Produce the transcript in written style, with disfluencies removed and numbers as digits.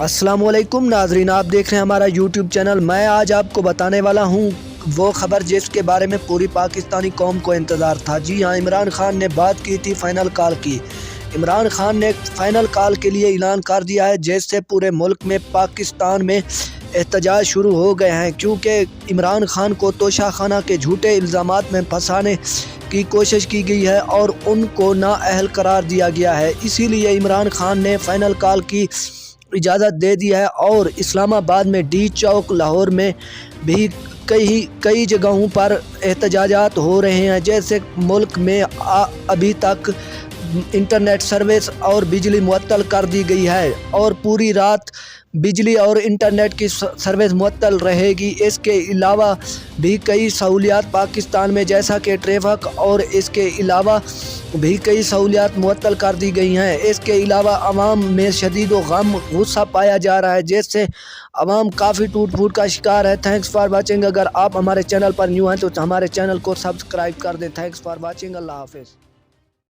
السلام علیکم ناظرین، آپ دیکھ رہے ہیں ہمارا یوٹیوب چینل۔ میں آج آپ کو بتانے والا ہوں وہ خبر جس کے بارے میں پوری پاکستانی قوم کو انتظار تھا۔ جی ہاں، عمران خان نے بات کی تھی فائنل کال کی۔ عمران خان نے فائنل کال کے لیے اعلان کر دیا ہے، جس سے پورے ملک میں پاکستان میں احتجاج شروع ہو گئے ہیں، کیونکہ عمران خان کو توشہ خانہ کے جھوٹے الزامات میں پھنسانے کی کوشش کی گئی ہے اور ان کو نااہل قرار دیا گیا ہے۔ اسی لیے عمران خان نے فائنل کال کی اجازت دے دی ہے اور اسلام آباد میں ڈی چوک، لاہور میں بھی کئی جگہوں پر احتجاجات ہو رہے ہیں، جیسے ملک میں ابھی تک انٹرنیٹ سروس اور بجلی معطل کر دی گئی ہے اور پوری رات بجلی اور انٹرنیٹ کی سروس معطل رہے گی۔ اس کے علاوہ بھی کئی سہولیات پاکستان میں جیسا کہ ٹریفک اور اس کے علاوہ بھی کئی سہولیات معطل کر دی گئی ہیں۔ اس کے علاوہ عوام میں شدید و غصہ پایا جا رہا ہے، جس سے عوام کافی ٹوٹ پھوٹ کا شکار ہے۔ Thanks for watching. اگر آپ ہمارے چینل پر نیو ہیں تو ہمارے چینل کو سبسکرائب کر دیں۔ Thanks for watching. اللہ حافظ۔